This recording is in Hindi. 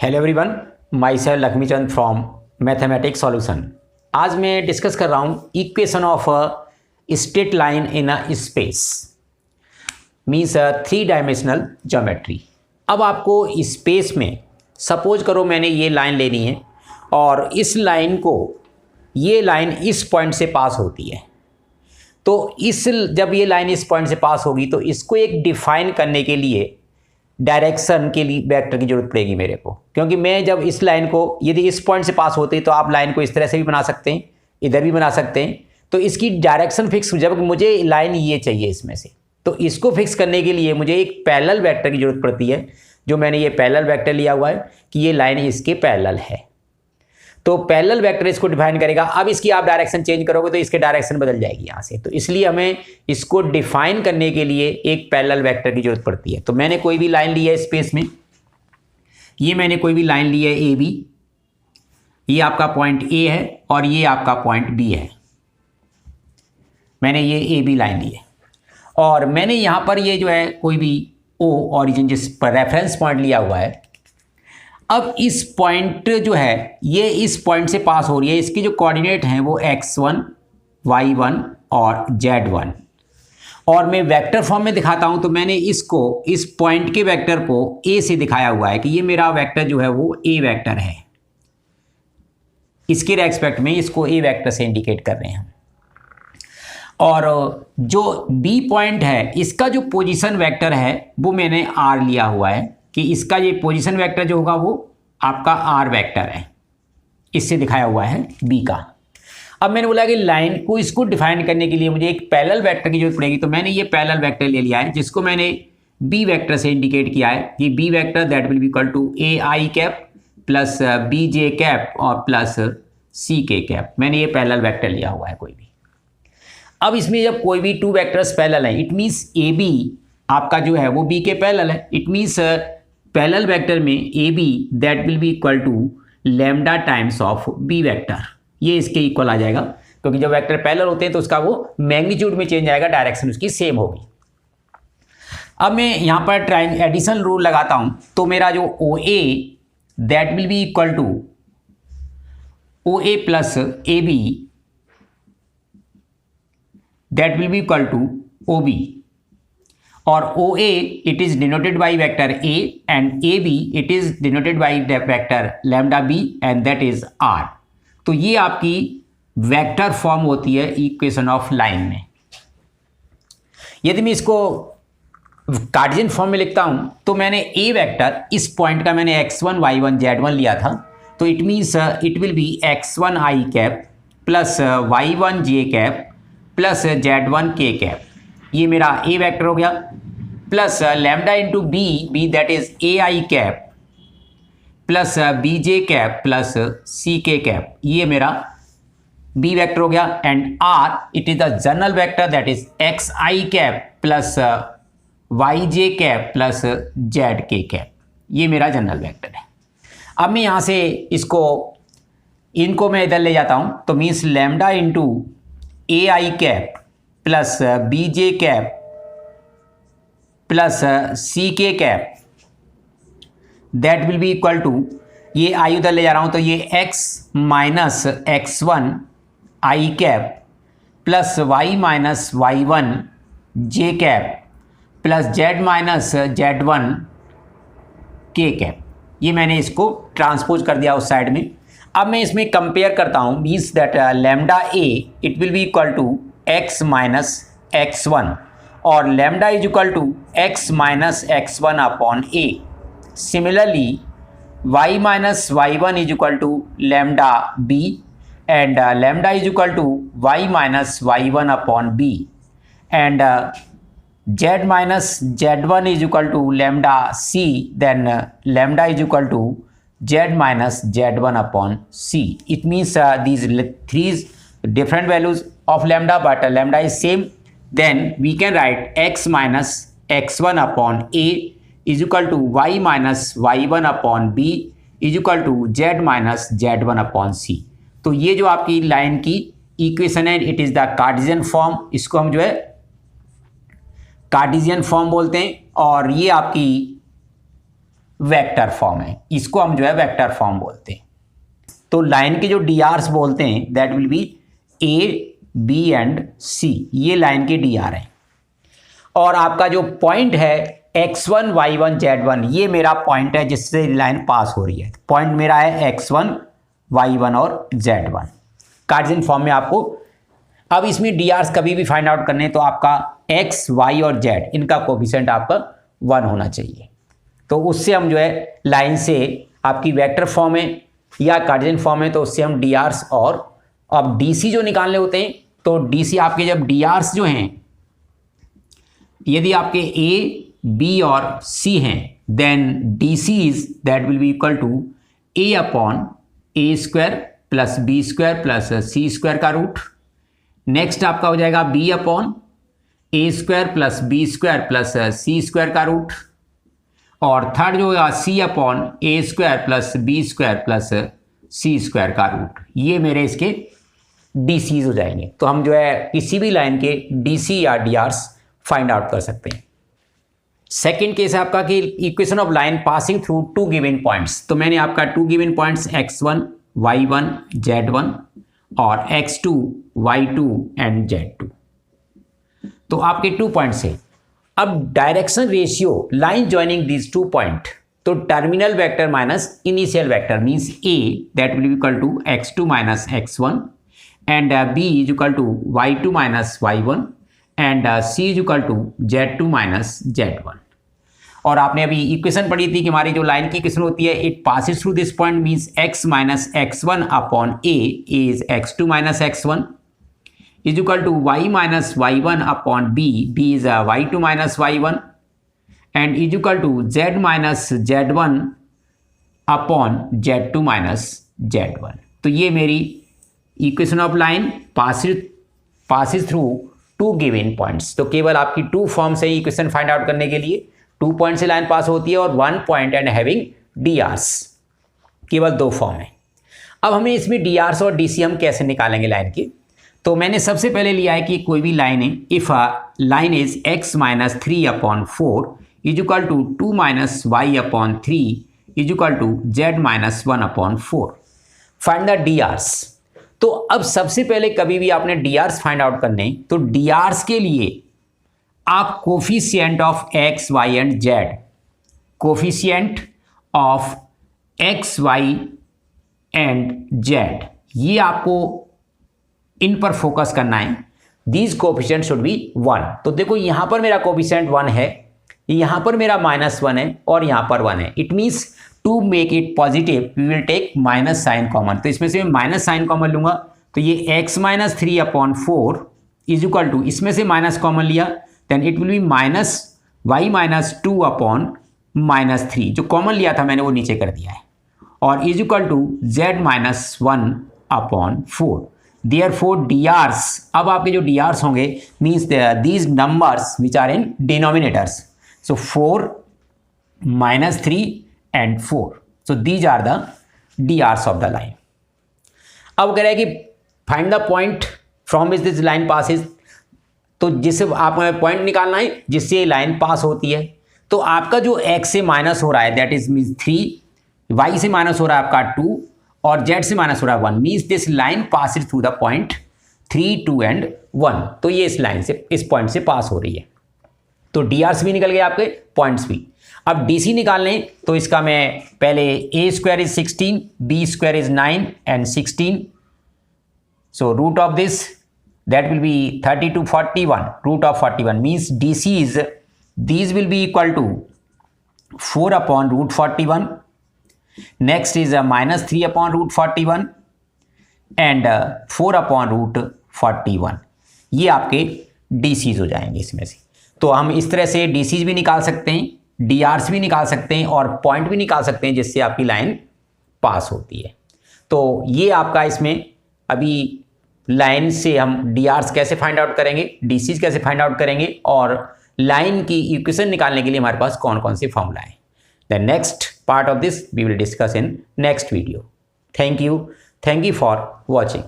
Hello everyone, my self Laxmichand from mathematics solution. आज मैं डिस्कस कर रहा हूँ equation of a straight line in a space means 3 dimensional geometry. अब आपको स्पेस में सपोज करो मैंने ये लाइन लेनी है और इस लाइन को ये लाइन इस पॉइंट से पास होती है, तो जब ये लाइन इस पॉइंट से पास होगी तो इसको एक डिफाइन करने के लिए डायरेक्शन के लिए वेक्टर की जरूरत पड़ेगी मेरे को, क्योंकि मैं जब इस लाइन को यदि इस पॉइंट से पास होती तो आप लाइन को इस तरह से भी बना सकते हैं, इधर भी बना सकते हैं। तो इसकी डायरेक्शन फिक्स, जब मुझे लाइन ये चाहिए इसमें से, तो इसको फिक्स करने के लिए मुझे एक पैरेलल वेक्टर की जरूरत पड़ती है। जो मैंने ये पैरेलल वेक्टर लिया हुआ है कि ये लाइन इसके पैरेलल है, तो पैरेलल वेक्टर इसको डिफाइन करेगा। अब इसकी आप डायरेक्शन चेंज करोगे तो इसके डायरेक्शन बदल जाएगी यहाँ से, तो इसलिए हमें इसको डिफाइन करने के लिए एक पैरेलल वेक्टर की जरूरत पड़ती है। तो मैंने कोई भी लाइन ली है स्पेस में, ये मैंने कोई भी लाइन ली है ए बी, ये आपका पॉइंट ए है और ये आपका पॉइंट बी है। मैंने ये ए बी लाइन ली है और मैंने यहाँ पर ये जो है कोई भी ओ ऑरिजिन जिस पर रेफरेंस पॉइंट लिया हुआ है। अब इस पॉइंट जो है ये इस पॉइंट से पास हो रही है, इसके जो कोऑर्डिनेट हैं वो x1, y1 और z1, और मैं वेक्टर फॉर्म में दिखाता हूं। तो मैंने इसको इस पॉइंट के वेक्टर को a से दिखाया हुआ है कि ये मेरा वेक्टर जो है वो a वेक्टर है। इसके रेस्पेक्ट में इसको a वेक्टर से इंडिकेट कर रहे हैं। और जो b पॉइंट है इसका जो पोजीशन वेक्टर है वो मैंने r लिया हुआ है कि इसका ये पोजीशन वेक्टर जो होगा वो आपका आर वेक्टर है, इससे दिखाया हुआ है बी का। अब मैंने बोला कि लाइन को इसको डिफाइन करने के लिए मुझे एक पैरेलल वेक्टर की जरूरत पड़ेगी, तो मैंने ये पैरेलल वेक्टर ले लिया है जिसको मैंने बी वेक्टर से इंडिकेट किया है कि b vector that will be equal to a I cap plus B J cap और प्लस सी के कैप। मैंने ये पैरेलल वेक्टर लिया हुआ है कोई भी। अब इसमें जब कोई भी 2 वेक्टर्स पैरेलल हैं, इट मीन्स ए बी आपका जो है वो बी के पैरेलल है। इट मीन्स पैरेलल वेक्टर में a B that will be equal to lambda times of b vector, ये इसके इक्वल आ जाएगा, क्योंकि जब वेक्टर पैरेलल होते हैं तो उसका वो मैग्नीट्यूड में चेंज आएगा, डायरेक्शन उसकी सेम होगी। अब मैं यहाँ पर ट्राइंग एडिशन रूल लगाता हूँ, तो मेरा जो O A that will be equal to O A plus A B that will be equal to O B, और OA it is denoted by vector A and AB it is denoted by the vector lambda B and that is R। तो ये आपकी वेक्टर फॉर्म होती है इक्वेशन ऑफ लाइन में। यदि मैं इसको कार्टेशियन फॉर्म में लिखता हूं तो मैंने A वेक्टर इस पॉइंट का मैंने x1 y1 z1 लिया था, तो it means it will be x1 i cap plus y1 j cap plus z1 k cap. ये मेरा ए वेक्टर हो गया, plus lambda into B that is A I cap plus B J cap plus सी के कैप, ये मेरा बी वेक्टर हो गया। And R it is the general vector that is X I cap plus Y J cap plus Z K cap, ये मेरा जनरल वेक्टर है। अब मैं यहाँ से इनको मैं इधर ले जाता हूँ, तो means lambda into A I cap plus B J cap plus सी के cap that will be equal to, ये आई उधर ले जा रहा हूँ तो ये x minus x1 I cap plus y minus y1 J cap plus z minus z1 K cap. ये मैंने इसको ट्रांसपोज कर दिया उस साइड में। अब मैं इसमें कंपेयर करता हूँ, means that lambda a it will be equal to x minus x1 और lambda is equal to x minus x1 upon a। Similarly y minus y1 is equal to lambda b and lambda is equal to y minus y1 upon b and z minus z1 is equal to lambda c, then lambda is equal to z minus z1 upon c। It means these 3 different values of lambda, but lambda is same. Then we can write x minus x1 upon a is equal to y minus y1 upon b is equal to z minus z1 upon c। तो ये जो आपकी लाइन की इक्वेशन है it is the Cartesian form, इसको हम जो है कार्टेशियन फॉर्म बोलते हैं। और ये आपकी वेक्टर फॉर्म है, इसको हम जो है वेक्टर फॉर्म बोलते हैं। तो लाइन के जो डी आर्स बोलते हैं that will be A B and C, ये लाइन के डी आर हैं। और आपका जो पॉइंट है x1 y1 z1, ये मेरा पॉइंट है जिससे लाइन पास हो रही है। पॉइंट मेरा है x1 y1 और z1 कार्टेशियन फॉर्म में आपको। अब इसमें डी आर्स कभी भी फाइंड आउट करने तो आपका x y और z इनका कोफिशिएंट आपका 1 होना चाहिए। तो उससे हम जो है लाइन से आपकी वेक्टर फॉर्म है या कार्टेशियन फॉर्म है, तो उससे हम डी आर्स और अब डी सी जो निकालने होते हैं तो डी सी आपके जब डी आर्स जो हैं यदि आपके ए बी और सी हैं then D C is that will be equal to A upon A square plus B square plus C square का रूट। नेक्स्ट आपका हो जाएगा B upon A square plus B square plus C square का रूट। और थर्ड जो होगा C upon A square plus B square plus C square का रूट। ये मेरे इसके डी सीज हो जाएंगे। तो हम जो है किसी भी लाइन के डी सी या डी आर्स फाइंड आउट कर सकते हैं। सेकेंड केस है आपका कि equation of line passing through two given points. तो मैंने आपका to given points x1 y1 z1 और x2 y2 एंड z2, तो आपके 2 पॉइंट्स हैं। अब direction ratio line joining these 2 point, तो terminal vector minus initial vector means a that will be equal to x2 minus x1 and b is equal to y2 minus y1 and c is equal to z2 minus z1। और आपने अभी इक्वेशन पढ़ी थी कि हमारी जो लाइन की इक्वेशन होती है it passes through this point means x minus x1 upon a is x2 minus x1 is equal to y minus y1 upon b is y2 minus y1 and is equal to z minus z1 upon z2 minus z1। तो ये मेरी equation of line passes through 2 given points. तो केवल आपकी 2 फॉर्म से इक्वेशन फाइंड आउट करने के लिए 2 पॉइंट से लाइन पास होती है और 1 point and having D R's, केवल 2 फॉर्म है। अब हमें इसमें डी आर्स और डी सी हम कैसे निकालेंगे लाइन की। तो मैंने सबसे पहले लिया है कि कोई भी लाइन है if a line is x minus 3 upon 4 is equal to 2 minus y upon 3 is equal to z minus 1 upon 4। Find the D R's. तो अब सबसे पहले कभी भी आपने डी आर्स फाइंड आउट करने तो डी आर्स के लिए आप coefficient of x y and z, coefficient of x y and z, ये आपको इन पर फोकस करना है। These coefficient should be 1। तो देखो यहां पर मेरा कोफिशिएंट 1 है, यहां पर मेरा -1 है और यहां पर 1 है। It means to make it positive we will take minus sign common. तो इसमें से मैं माइनस साइन कॉमन लूंगा तो ये x minus 3 upon 4 is equal to, इसमें से माइनस कॉमन लिया then it will be minus y minus 2 upon minus 3, जो कॉमन लिया था मैंने वो नीचे कर दिया है, और is equal to z minus 1 upon 4। Therefore D R's, अब आपके जो डी आर्स होंगे means these numbers which are in denominators, so 4 minus 3 and 4, so these are the D R's of the line. अब कह रहे हैं कि find the point from which this line passes, तो जिससे आप पॉइंट निकालना है जिससे लाइन पास होती है। तो आपका जो x से माइनस हो रहा है दैट इज मीन्स 3, y से माइनस हो रहा है आपका 2 और z से माइनस हो रहा है 1, means this line passes through the point 3, 2 and 1। तो ये इस लाइन से, इस पॉइंट से पास हो रही है। तो डी आर्स भी निकल गए आपके, पॉइंट्स भी। अब डी सी निकालने तो इसका मैं पहले a square is 16, b square is 9 and 16, so root of this that will be 32 41, root of 41 means DC is, these will be equal to 4 upon root 41, next is a minus 3 upon root 41 and 4 upon root 41। ये आपके DCs हो जाएंगे इसमें से। तो हम इस तरह से DCs भी निकाल सकते हैं, DRs भी निकाल सकते हैं और पॉइंट भी निकाल सकते हैं जिससे आपकी लाइन पास होती है। तो ये आपका इसमें अभी लाइन से हम डी आर्स कैसे फाइंड आउट करेंगे, डी सीज कैसे फाइंड आउट करेंगे और लाइन की इक्वेशन निकालने के लिए हमारे पास कौन कौन से फॉर्मूला है। The next part of this we will discuss in next video. Thank you for watching.